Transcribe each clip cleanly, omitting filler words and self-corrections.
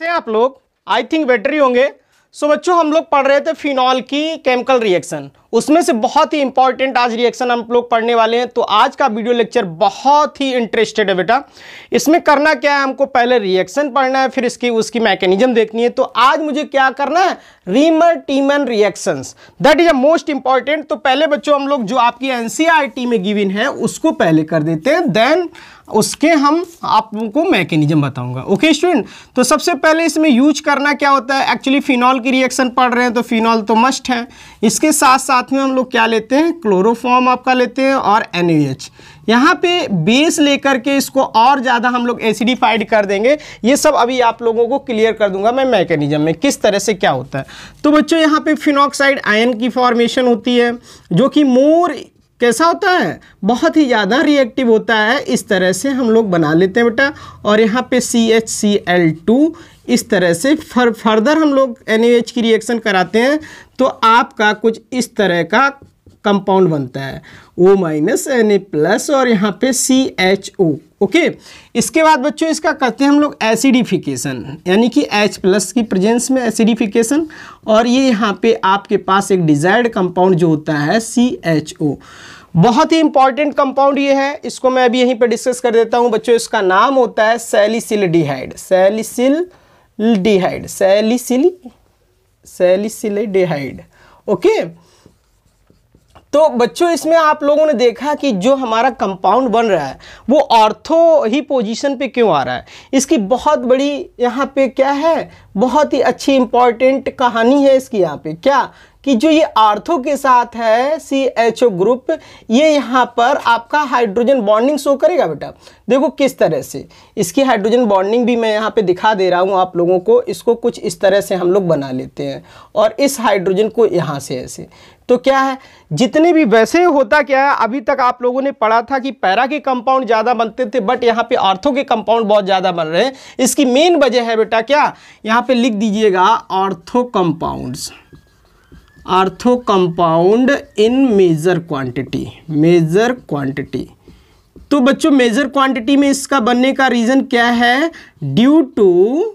आप लोग I think better ही होंगे। सो बच्चों हम लोग पढ़ रहे थे फिनॉल की केमिकल रिएक्शन, उसमें से बहुत ही इंपॉर्टेंट आज रिएक्शन हम लोग पढ़ने वाले हैं। तो आज का वीडियो लेक्चर बहुत ही इंटरेस्टेड है बेटा। इसमें करना क्या है, हमको पहले रिएक्शन पढ़ना है, फिर उसकी मैकेनिज्म देखनी है। तो आज मुझे क्या करना है, reamer टीमन reactions, that is a most important. तो पहले बच्चों हम लोग जो आपकी एनसीईआरटी में गिवन है उसको पहले कर देते हैं, देन उसके हम आप लोगों को मैकेनिज्म बताऊंगा। ओके स्टूडेंट, तो सबसे पहले इसमें यूज करना क्या होता है, एक्चुअली फिनॉल की रिएक्शन पढ़ रहे हैं तो फिनॉल तो मस्ट है। इसके साथ साथ में हम लोग क्या लेते हैं, क्लोरोफॉर्म आपका लेते हैं और NaOH। यहाँ पे बेस लेकर के इसको और ज़्यादा हम लोग एसिडिफाइड कर देंगे। ये सब अभी आप लोगों को क्लियर कर दूंगा मैं मैकेनिज्म में किस तरह से क्या होता है। तो बच्चों यहाँ पे फिनॉक्साइड आयन की फॉर्मेशन होती है जो कि मोर कैसा होता है, बहुत ही ज़्यादा रिएक्टिव होता है। इस तरह से हम लोग बना लेते हैं बेटा, और यहाँ पे CHCl2 इस तरह से फर्दर हम लोग NaOH की रिएक्शन कराते हैं तो आपका कुछ इस तरह का कंपाउंड बनता है O-Na+ और यहाँ पे CHO। ओके, इसके बाद बच्चों इसका करते हैं हम लोग एसिडिफिकेशन, यानी कि H+ की प्रेजेंस में एसिडिफिकेशन, और ये यहाँ पे आपके पास एक डिजायर्ड कंपाउंड जो होता है CHO। बहुत ही इंपॉर्टेंट कंपाउंड ये है, इसको मैं अभी यहीं पे डिस्कस कर देता हूँ बच्चों। इसका नाम होता है सैलिसिलडिहाइड, सैलिसिलडिहाइड। ओके, तो बच्चों इसमें आप लोगों ने देखा कि जो हमारा कंपाउंड बन रहा है वो ऑर्थो ही पोजीशन पे क्यों आ रहा है। इसकी बहुत बड़ी यहाँ पे क्या है, बहुत ही अच्छी इंपॉर्टेंट कहानी है इसकी यहाँ पे, क्या कि जो ये आर्थो के साथ है CHO ग्रुप, ये यहाँ पर आपका हाइड्रोजन बॉन्डिंग शो करेगा बेटा। देखो किस तरह से इसकी हाइड्रोजन बॉन्डिंग भी मैं यहाँ पे दिखा दे रहा हूँ आप लोगों को। इसको कुछ इस तरह से हम लोग बना लेते हैं और इस हाइड्रोजन को यहाँ से ऐसे। तो क्या है, जितने भी वैसे होता क्या है, अभी तक आप लोगों ने पढ़ा था कि पैरा के कंपाउंड ज़्यादा बनते थे, बट यहाँ पे आर्थो के कंपाउंड बहुत ज़्यादा बन रहे हैं। इसकी मेन वजह है बेटा क्या, यहाँ पे लिख दीजिएगा ortho compound in major quantity. तो बच्चों मेजर क्वांटिटी में इसका बनने का रीज़न क्या है, due to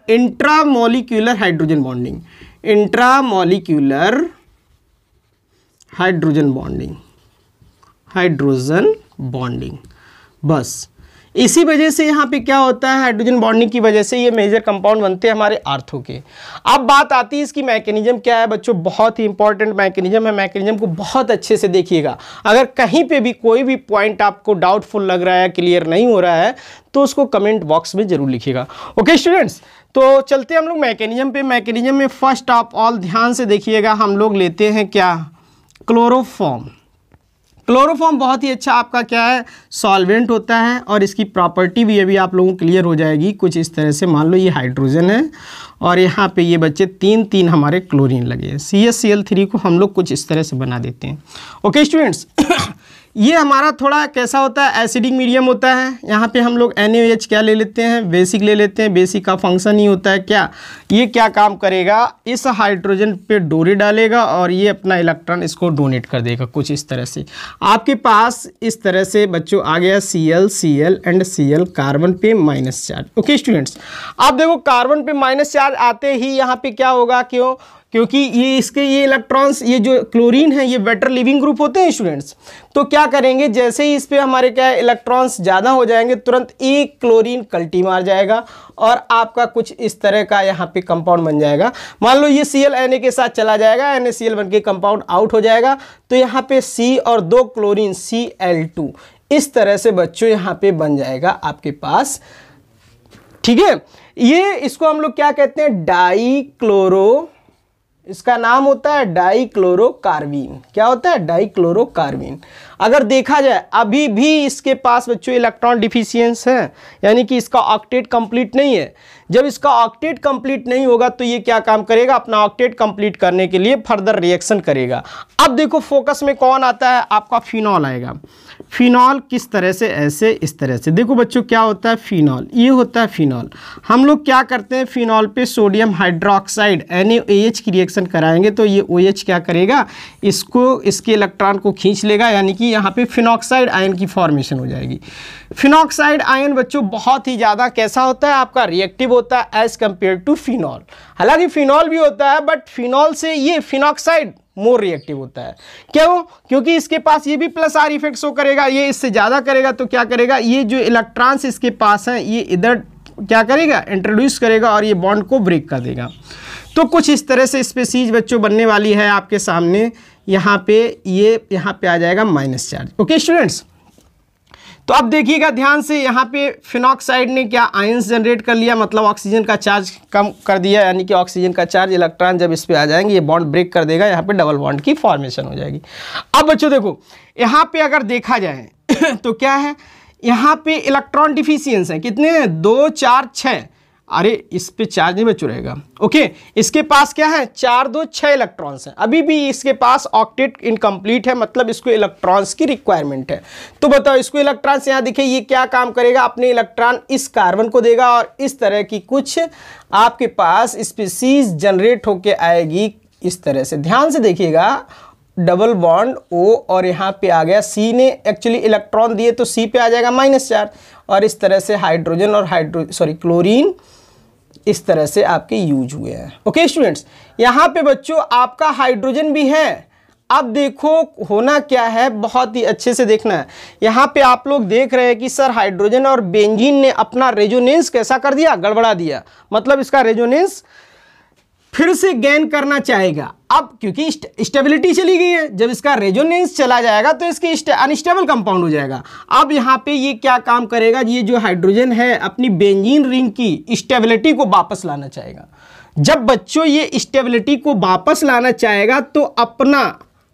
intramolecular hydrogen bonding, बस इसी वजह से यहाँ पे क्या होता है, हाइड्रोजन बॉन्डिंग की वजह से ये मेजर कंपाउंड बनते हैं हमारे आर्थो के। अब बात आती है इसकी मैकेनिज्म क्या है बच्चों, बहुत ही इंपॉर्टेंट मैकेनिज्म है। मैकेनिज्म को बहुत अच्छे से देखिएगा, अगर कहीं पे भी कोई भी पॉइंट आपको डाउटफुल लग रहा है, क्लियर नहीं हो रहा है, तो उसको कमेंट बॉक्स में जरूर लिखिएगा। ओके स्टूडेंट्स, तो चलते हैं हम लोग मैकेनिज्म पे। मैकेनिज्म में फर्स्ट ऑफ ऑल ध्यान से देखिएगा, हम लोग लेते हैं क्या, क्लोरोफॉर्म बहुत ही अच्छा आपका क्या है, सॉल्वेंट होता है, और इसकी प्रॉपर्टी भी अभी आप लोगों को क्लियर हो जाएगी कुछ इस तरह से। मान लो ये हाइड्रोजन है और यहाँ पे ये बच्चे तीन हमारे क्लोरीन लगे हैं, CHCl3 को हम लोग कुछ इस तरह से बना देते हैं। ओके स्टूडेंट्स, ये हमारा थोड़ा कैसा होता है, एसिडिक मीडियम होता है। यहाँ पे हम लोग NaOH क्या ले लेते हैं, बेसिक ले लेते हैं। बेसिक का फंक्शन ही होता है क्या, ये क्या काम करेगा, इस हाइड्रोजन पे डोरी डालेगा और ये अपना इलेक्ट्रॉन इसको डोनेट कर देगा कुछ इस तरह से। आपके पास इस तरह से बच्चों आ गया Cl एंड Cl, कार्बन पे माइनस चार्ज। ओके स्टूडेंट्स, आप देखो कार्बन पे माइनस चार्ज आते ही यहाँ पे क्या होगा, क्योंकि ये इलेक्ट्रॉन्स, ये जो क्लोरीन है ये बेटर लिविंग ग्रुप होते हैं स्टूडेंट्स। तो क्या करेंगे, जैसे ही इस पे हमारे क्या है इलेक्ट्रॉन्स ज़्यादा हो जाएंगे, तुरंत एक क्लोरीन कल्टी मार जाएगा और आपका कुछ इस तरह का यहाँ पे कंपाउंड बन जाएगा। मान लो ये Cl Na के साथ चला जाएगा, NaCl बन के कंपाउंड आउट हो जाएगा, तो यहाँ पे C और 2 क्लोरीन Cl2 इस तरह से बच्चों यहाँ पे बन जाएगा आपके पास। ठीक है, ये इसको हम लोग क्या कहते हैं, इसका नाम होता है डाइक्लोरोकार्बीन। क्या होता है, डाइक्लोरोकार्बीन। अगर देखा जाए अभी भी इसके पास बच्चों इलेक्ट्रॉन डिफिशियंस है, यानी कि इसका ऑक्टेट कंप्लीट नहीं है। जब इसका ऑक्टेट कंप्लीट नहीं होगा तो ये क्या काम करेगा, अपना ऑक्टेट कंप्लीट करने के लिए फर्दर रिएक्शन करेगा। अब देखो फोकस में कौन आता है, आपका फिनॉल आएगा। फिनॉल किस तरह से, ऐसे इस तरह से। देखो बच्चों क्या होता है फिनॉल, ये होता है फिनॉल। हम लोग क्या करते हैं फिनॉल पे सोडियम हाइड्रोक्साइड NaOH की रिएक्शन कराएंगे तो ये OH क्या करेगा, इसको, इसके इलेक्ट्रॉन को खींच लेगा, यानी कि यहाँ पे फिनॉक्साइड आयन की फॉर्मेशन हो जाएगी। फिनॉक्साइड आयन बच्चों बहुत ही ज़्यादा कैसा होता है आपका, रिएक्टिव होता है एज कम्पेयर टू फिनॉल। हालांकि फिनॉल भी होता है बट फिनॉल से ये फिनॉक्साइड मोर रिएक्टिव होता है। क्यों? क्योंकि इसके पास ये भी प्लस R इफेक्ट शो करेगा, ये इससे ज़्यादा करेगा तो क्या करेगा, ये जो इलेक्ट्रॉन्स इसके पास हैं ये इधर क्या करेगा, इंट्रोड्यूस करेगा और ये बॉन्ड को ब्रेक कर देगा। तो कुछ इस तरह से स्पीशीज बच्चों बनने वाली है आपके सामने। यहाँ पे ये यहाँ पे आ जाएगा माइनस चार्ज। ओके स्टूडेंट्स, तो अब देखिएगा ध्यान से, यहाँ पे फिनॉक्साइड ने क्या आयंस जनरेट कर लिया, मतलब ऑक्सीजन का चार्ज कम कर दिया, यानी कि ऑक्सीजन का चार्ज, इलेक्ट्रॉन जब इस पे आ जाएंगे ये बॉन्ड ब्रेक कर देगा, यहाँ पे डबल बॉन्ड की फॉर्मेशन हो जाएगी। अब बच्चों देखो यहाँ पे अगर देखा जाए तो क्या है, यहाँ पे इलेक्ट्रॉन डिफिशियंस है, कितने हैं, 2 4 6। अरे इस पे चार्ज नहीं बच रहेगा। ओके, इसके पास क्या है, 4 2 6 इलेक्ट्रॉन्स हैं, अभी भी इसके पास ऑक्टेट इनकम्प्लीट है, मतलब इसको इलेक्ट्रॉन्स की रिक्वायरमेंट है। तो बताओ इसको इलेक्ट्रॉन्स यहाँ दिखे, ये क्या काम करेगा, अपने इलेक्ट्रॉन इस कार्बन को देगा और इस तरह की कुछ आपके पास स्पीशीज जनरेट होके आएगी इस तरह से। ध्यान से देखिएगा, डबल बॉन्ड O और यहाँ पे आ गया C ने एक्चुअली इलेक्ट्रॉन दिए तो C पे आ जाएगा माइनस चार्ज, और इस तरह से हाइड्रोजन और क्लोरीन इस तरह से आपके यूज हुए हैं। ओके स्टूडेंट्स, यहाँ पे बच्चों आपका हाइड्रोजन भी है। अब देखो होना क्या है, बहुत ही अच्छे से देखना है। यहाँ पे आप लोग देख रहे हैं कि सर हाइड्रोजन और बेंजीन ने अपना रेजोनेंस कैसा कर दिया, गड़बड़ा दिया, मतलब इसका रेजोनेंस फिर से गेन करना चाहेगा। अब क्योंकि स्टेबिलिटी चली गई है, जब इसका रेजोनेंस चला जाएगा तो इसकी अनस्टेबल कंपाउंड हो जाएगा। अब यहाँ पे ये क्या काम करेगा, ये जो हाइड्रोजन है अपनी बेंजीन रिंग की स्टेबिलिटी को वापस लाना चाहेगा। जब बच्चों ये स्टेबिलिटी को वापस लाना चाहेगा तो अपना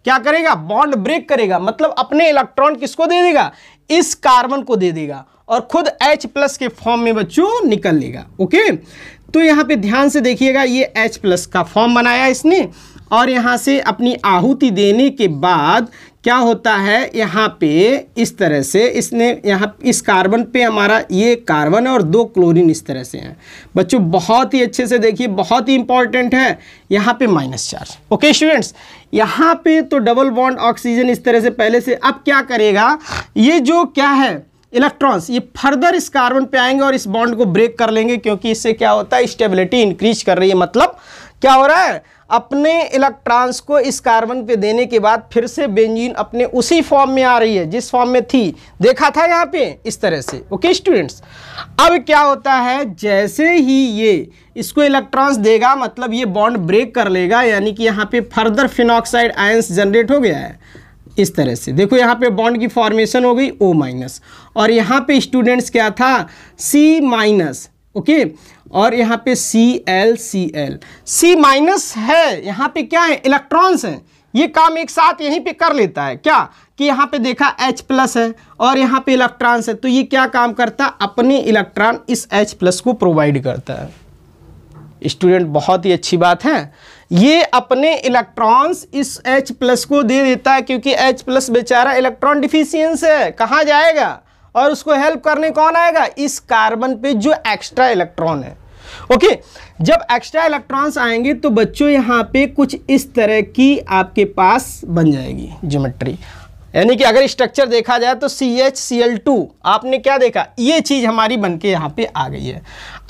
क्या करेगा, बॉन्ड ब्रेक करेगा, मतलब अपने इलेक्ट्रॉन किसको दे देगा, इस कार्बन को दे देगा और खुद H+ के फॉर्म में बच्चों निकल लेगा। ओके, तो यहाँ पे ध्यान से देखिएगा, ये H+ का फॉर्म बनाया इसने और यहाँ से अपनी आहुति देने के बाद क्या होता है, यहाँ पे इस तरह से इसने यहाँ इस कार्बन पे हमारा ये कार्बन है और 2 क्लोरीन इस तरह से हैं। बच्चों बहुत ही अच्छे से देखिए, बहुत ही इंपॉर्टेंट है, यहाँ पे माइनस चार्ज। ओके स्टूडेंट्स, यहाँ पे तो डबल बॉन्ड ऑक्सीजन इस तरह से पहले से, अब क्या करेगा, ये जो क्या है इलेक्ट्रॉन्स ये फर्दर इस कार्बन पे आएंगे और इस बॉन्ड को ब्रेक कर लेंगे, क्योंकि इससे क्या होता है, स्टेबिलिटी इंक्रीज कर रही है। मतलब क्या हो रहा है, अपने इलेक्ट्रॉन्स को इस कार्बन पे देने के बाद फिर से बेंजीन अपने उसी फॉर्म में आ रही है जिस फॉर्म में थी, देखा था यहाँ पे इस तरह से। ओके स्टूडेंट्स, अब क्या होता है, जैसे ही ये इसको इलेक्ट्रॉन्स देगा मतलब ये बॉन्ड ब्रेक कर लेगा, यानी कि यहाँ पे फर्दर फिनॉक्साइड आयंस जनरेट हो गया है इस तरह से। देखो यहाँ पे बॉन्ड की फॉर्मेशन हो गई O- और यहाँ पे स्टूडेंट्स क्या था, C-। ओके, और यहाँ पे Cl C- है, यहाँ पे क्या है, इलेक्ट्रॉन्स हैं, ये काम एक साथ यहीं पे कर लेता है। क्या कि यहाँ पे देखा H+ है और यहाँ पे इलेक्ट्रॉन्स है, तो ये क्या काम करता है, अपने इलेक्ट्रॉन इस H+ को प्रोवाइड करता है। स्टूडेंट बहुत ही अच्छी बात है, ये अपने इलेक्ट्रॉन्स इस H+ को दे देता है, क्योंकि H+ बेचारा इलेक्ट्रॉन डिफिशियंस है, कहाँ जाएगा और उसको हेल्प करने कौन आएगा, इस कार्बन पे जो एक्स्ट्रा इलेक्ट्रॉन है। ओके, जब एक्स्ट्रा इलेक्ट्रॉन्स आएंगे तो बच्चों यहाँ पे कुछ इस तरह की आपके पास बन जाएगी ज्योमेट्री, यानी कि अगर स्ट्रक्चर देखा जाए तो CH Cl2 आपने क्या देखा, ये चीज हमारी बनके यहाँ पे आ गई है।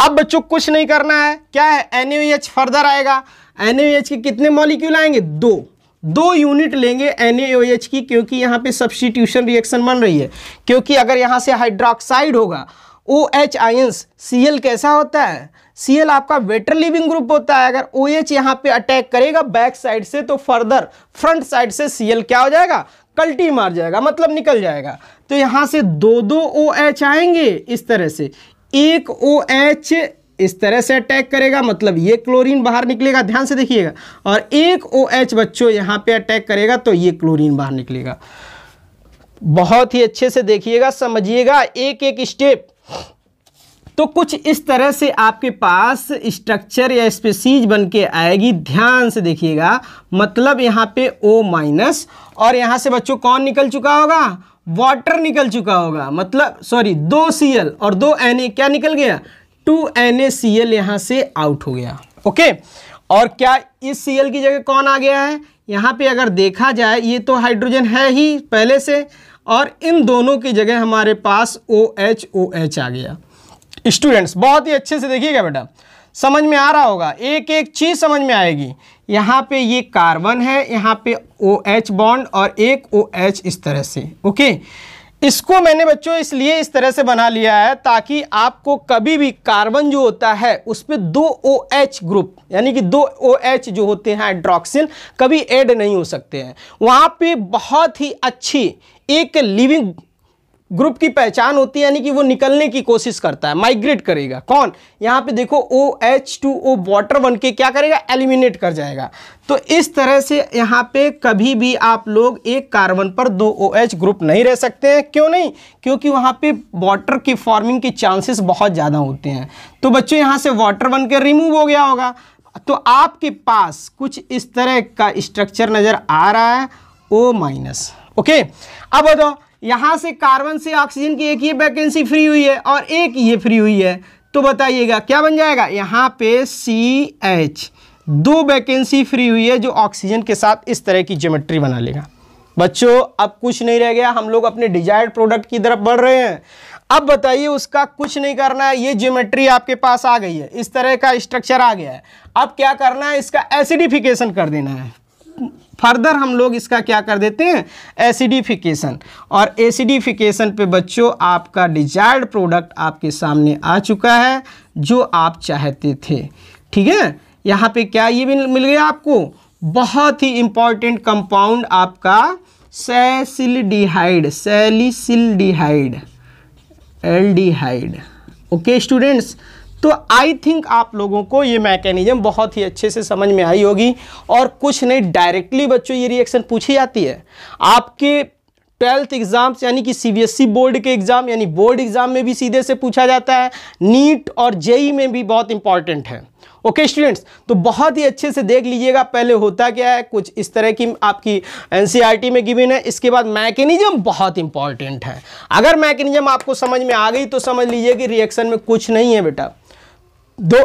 अब बच्चों कुछ नहीं करना है, क्या है, NaOH फर्दर आएगा। NaOH के कितने मॉलिक्यूल आएंगे, 2 यूनिट लेंगे NaOH की, क्योंकि यहाँ पे सब्स्टिट्यूशन रिएक्शन बन रही है। क्योंकि अगर यहाँ से हाइड्रोक्साइड होगा, OH आयंस, Cl कैसा होता है, Cl आपका वेटर लिविंग ग्रुप होता है। अगर OH यहाँ पे अटैक करेगा बैक साइड से तो फर्दर फ्रंट साइड से Cl क्या हो जाएगा, कल्टी मार जाएगा, मतलब निकल जाएगा। तो यहाँ से 2 OH आएंगे इस तरह से, एक OH इस तरह से अटैक करेगा, मतलब ये क्लोरीन बाहर निकलेगा, ध्यान से देखिएगा, और एक OH बच्चों यहाँ पे अटैक करेगा तो ये क्लोरीन बाहर निकलेगा। बहुत ही अच्छे से देखिएगा, समझिएगा एक एक स्टेप। तो कुछ इस तरह से आपके पास स्ट्रक्चर या स्पीशीज बन के आएगी, ध्यान से देखिएगा। मतलब यहाँ पे O- और यहाँ से बच्चों कौन निकल चुका होगा, वाटर निकल चुका होगा, मतलब सॉरी 2 Cl और 2 Na क्या निकल गया, 2 NaCl यहाँ से आउट हो गया। ओके, और क्या इस Cl की जगह कौन आ गया है, यहाँ पे अगर देखा जाए ये तो हाइड्रोजन है ही पहले से, और इन दोनों की जगह हमारे पास OH आ गया। स्टूडेंट्स बहुत ही अच्छे से देखिएगा बेटा, समझ में आ रहा होगा, एक एक चीज़ समझ में आएगी। यहाँ पे ये कार्बन है, यहाँ पे OH बॉन्ड और एक OH इस तरह से। ओके, इसको मैंने बच्चों इसलिए इस तरह से बना लिया है ताकि आपको कभी भी कार्बन जो होता है उस पर 2 OH ग्रुप यानी कि 2 OH जो होते हैं हाइड्रोक्सिल कभी ऐड नहीं हो सकते हैं। वहाँ पे बहुत ही अच्छी एक लिविंग ग्रुप की पहचान होती है, यानी कि वो निकलने की कोशिश करता है, माइग्रेट करेगा। कौन, यहाँ पे देखो OH2O वाटर बन के क्या करेगा, एलिमिनेट कर जाएगा। तो इस तरह से यहाँ पे कभी भी आप लोग एक कार्बन पर 2 OH ग्रुप नहीं रह सकते हैं। क्यों नहीं, क्योंकि वहाँ पे वाटर की फॉर्मिंग के चांसेस बहुत ज़्यादा होते हैं। तो बच्चों यहाँ से वाटर बन के रिमूव हो गया होगा, तो आपके पास कुछ इस तरह का स्ट्रक्चर नज़र आ रहा है O-। ओके, अब बताओ यहाँ से कार्बन से ऑक्सीजन की एक ये वैकेंसी फ्री हुई है और एक ये फ्री हुई है, तो बताइएगा क्या बन जाएगा, यहाँ पे CH 2 वैकेंसी फ्री हुई है जो ऑक्सीजन के साथ इस तरह की ज्योमेट्री बना लेगा। बच्चों अब कुछ नहीं रह गया, हम लोग अपने डिजायर्ड प्रोडक्ट की तरफ बढ़ रहे हैं। अब बताइए उसका कुछ नहीं करना है, ये ज्योमेट्री आपके पास आ गई है, इस तरह का स्ट्रक्चर आ गया है। अब क्या करना है, इसका एसिडिफिकेशन कर देना है। फर्दर हम लोग इसका क्या कर देते हैं, एसिडिफिकेशन, और एसिडिफिकेशन पे बच्चों आपका डिजायर्ड प्रोडक्ट आपके सामने आ चुका है जो आप चाहते थे। ठीक है, यहाँ पे क्या ये भी मिल गया आपको, बहुत ही इंपॉर्टेंट कंपाउंड आपका सैलिसिल्डिहाइड, सैलिसिल्डिहाइड एल्डिहाइड। ओके स्टूडेंट्स, तो आई थिंक आप लोगों को ये मैकेनिज्म बहुत ही अच्छे से समझ में आई होगी। और कुछ नहीं, डायरेक्टली बच्चों ये रिएक्शन पूछी जाती है आपके 12th एग्जाम्स यानी कि CBSE बोर्ड के एग्जाम यानी बोर्ड एग्जाम में भी सीधे से पूछा जाता है, नीट और JEE में भी बहुत इंपॉर्टेंट है। ओके स्टूडेंट्स, तो बहुत ही अच्छे से देख लीजिएगा पहले होता क्या है, कुछ इस तरह की आपकी NCERT में गिवन है, इसके बाद मैकेनिज्म बहुत इंपॉर्टेंट है। अगर मैकेनिज्म आपको समझ में आ गई तो समझ लीजिए कि रिएक्शन में कुछ नहीं है बेटा।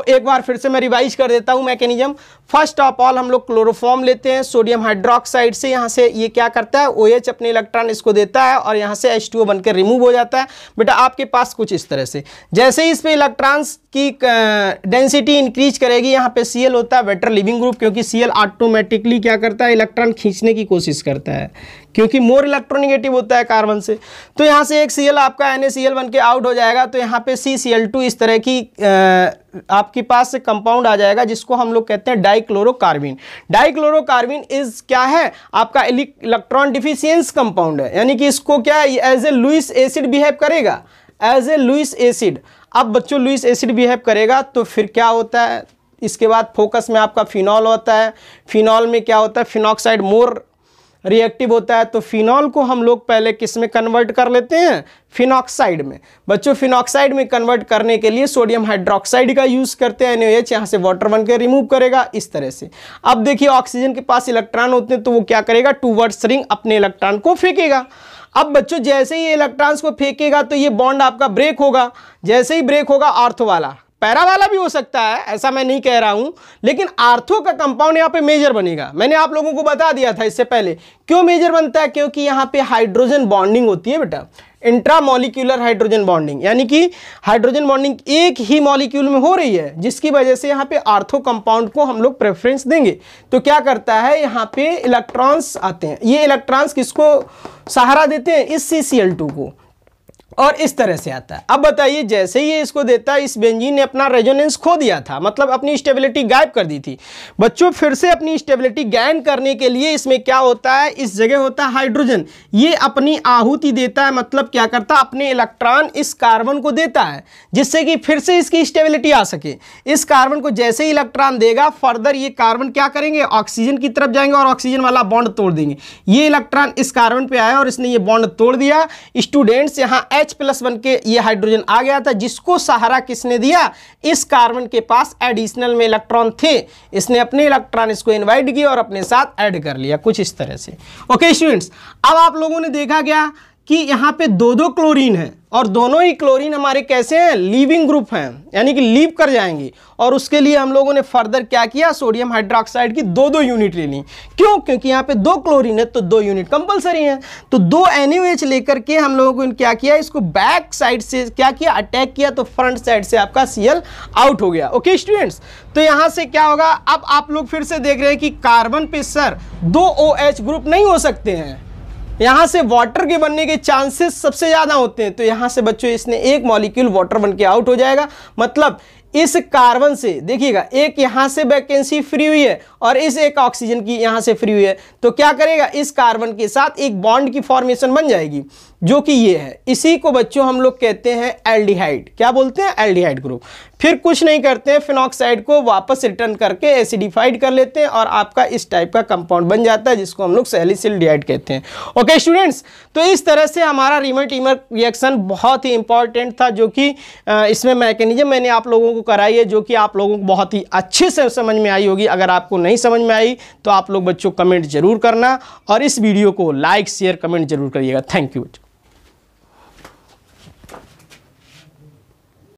एक बार फिर से मैं रिवाइज कर देता हूं मैकेनिज्म। फर्स्ट ऑफ ऑल हम लोग क्लोरोफॉर्म लेते हैं सोडियम हाइड्रोक्साइड से, यहाँ से ये क्या करता है, OH अपने इलेक्ट्रॉन इसको देता है और यहाँ से H2O बनकर रिमूव हो जाता है। बेटा आपके पास कुछ इस तरह से, जैसे ही इस पे इलेक्ट्रॉन्स की डेंसिटी इंक्रीज करेगी, यहाँ पे Cl होता है बेटर लिविंग ग्रुप, क्योंकि Cl ऑटोमेटिकली क्या करता है, इलेक्ट्रॉन खींचने की कोशिश करता है, क्योंकि मोर इलेक्ट्रोनिगेटिव होता है कार्बन से। तो यहाँ से एक Cl आपका NaCl बन के आउट हो जाएगा, तो यहाँ पे CCl2 इस तरह की आपके पास कंपाउंड आ जाएगा जिसको हम लोग कहते हैं डाइक्लोरोकार्बिन। डाइक्लोरोकार्बिन इज क्या है, आपका इलेक्ट्रॉन डिफिशियंस कंपाउंड है, यानी कि इसको क्या as a Lewis acid behave करेगा, एज ए लुईस एसिड। अब बच्चों लुईस एसिड बिहेव करेगा तो फिर क्या होता है, इसके बाद फोकस में आपका फिनॉल होता है। फिनॉल में क्या होता है, फिनॉक्साइड मोर रिएक्टिव होता है, तो फिनॉल को हम लोग पहले किस में कन्वर्ट कर लेते हैं, फिनॉक्साइड में। बच्चों फिनॉक्साइड में कन्वर्ट करने के लिए सोडियम हाइड्रोक्साइड का यूज़ करते हैं, NaOH यहाँ से वाटर बन के रिमूव करेगा इस तरह से। अब देखिए ऑक्सीजन के पास इलेक्ट्रॉन होते हैं तो वो क्या करेगा, टूवर्ड्स रिंग अपने इलेक्ट्रॉन को फेंकेगा। अब बच्चों जैसे ही ये इलेक्ट्रॉन्स को फेंकेगा तो ये बॉन्ड आपका ब्रेक होगा, जैसे ही ब्रेक होगा आर्थो वाला, पैरा वाला भी हो सकता है, ऐसा मैं नहीं कह रहा हूं, लेकिन आर्थो का कंपाउंड यहाँ पे मेजर बनेगा। मैंने आप लोगों को बता दिया था इससे पहले क्यों मेजर बनता है, क्योंकि यहाँ पे हाइड्रोजन बॉन्डिंग होती है बेटा, इंट्रामॉलिक्यूलर हाइड्रोजन बॉन्डिंग, यानी कि हाइड्रोजन बॉन्डिंग एक ही मॉलिक्यूल में हो रही है, जिसकी वजह से यहाँ पे आर्थो कंपाउंड को हम लोग प्रेफरेंस देंगे। तो क्या करता है, यहाँ पे इलेक्ट्रॉन्स आते हैं, ये इलेक्ट्रॉन्स किसको सहारा देते हैं, इस CCl2 को, और इस तरह से आता है। अब बताइए जैसे ही ये इसको देता है, इस बेंजीन ने अपना रेजोनेंस खो दिया था, मतलब अपनी स्टेबिलिटी गायब कर दी थी। बच्चों फिर से अपनी स्टेबिलिटी गेन करने के लिए इसमें क्या होता है, इस जगह होता है हाइड्रोजन, ये अपनी आहुति देता है, मतलब क्या करता है, अपने इलेक्ट्रॉन इस कार्बन को देता है, जिससे कि फिर से इसकी स्टेबिलिटी आ सके। इस कार्बन को जैसे ही इलेक्ट्रॉन देगा, फर्दर ये कार्बन क्या करेंगे, ऑक्सीजन की तरफ जाएंगे और ऑक्सीजन वाला बॉन्ड तोड़ देंगे। ये इलेक्ट्रॉन इस कार्बन पे आया और इसने ये बॉन्ड तोड़ दिया। स्टूडेंट्स यहाँ H+ बन के ये हाइड्रोजन आ गया था, जिसको सहारा किसने दिया, इस कार्बन के पास एडिशनल में इलेक्ट्रॉन थे, इसने अपने इलेक्ट्रॉन इसको इनवाइट किया और अपने साथ ऐड कर लिया, कुछ इस तरह से। ओके स्टूडेंट्स, अब आप लोगों ने देखा क्या कि यहाँ पे दो दो क्लोरीन है और दोनों ही क्लोरीन हमारे कैसे हैं, लीविंग ग्रुप हैं, यानी कि लीव कर जाएंगे। और उसके लिए हम लोगों ने फर्दर क्या किया, सोडियम हाइड्रोक्साइड की दो दो यूनिट ले ली। क्यों? क्योंकि यहाँ पे दो क्लोरीन है तो दो यूनिट कंपलसरी है। तो दो NaOH लेकर के हम लोगों को क्या किया, इसको बैक साइड से क्या किया, अटैक किया, तो फ्रंट साइड से आपका Cl आउट हो गया। ओके स्टूडेंट्स, तो यहाँ से क्या होगा, अब आप लोग फिर से देख रहे हैं कि कार्बन पे सर दो OH ग्रुप नहीं हो सकते हैं, यहाँ से वाटर के बनने के चांसेस सबसे ज़्यादा होते हैं। तो यहाँ से बच्चों इसने एक मॉलिक्यूल वाटर बन के आउट हो जाएगा। मतलब इस कार्बन से देखिएगा, एक यहाँ से वैकेंसी फ्री हुई है और इस एक ऑक्सीजन की यहाँ से फ्री हुई है, तो क्या करेगा, इस कार्बन के साथ एक बॉन्ड की फॉर्मेशन बन जाएगी, जो कि ये है। इसी को बच्चों हम लोग कहते हैं एल्डिहाइड। क्या बोलते हैं, एल्डिहाइड ग्रुप। फिर कुछ नहीं करते हैं, फिनॉक्साइड को वापस रिटर्न करके एसिडिफाइड कर लेते हैं और आपका इस टाइप का कंपाउंड बन जाता है, जिसको हम लोग सैलिसिल्डिहाइड कहते हैं। ओके स्टूडेंट्स, तो इस तरह से हमारा रीमर टीमर रिएक्शन बहुत ही इंपॉर्टेंट था, जो कि इसमें मैकेनिज्म मैंने आप लोगों को कराई है, जो कि आप लोगों को बहुत ही अच्छे से समझ में आई होगी। अगर आपको नहीं समझ में आई तो आप लोग बच्चों कमेंट जरूर करना और इस वीडियो को लाइक शेयर कमेंट जरूर करिएगा। Thank you.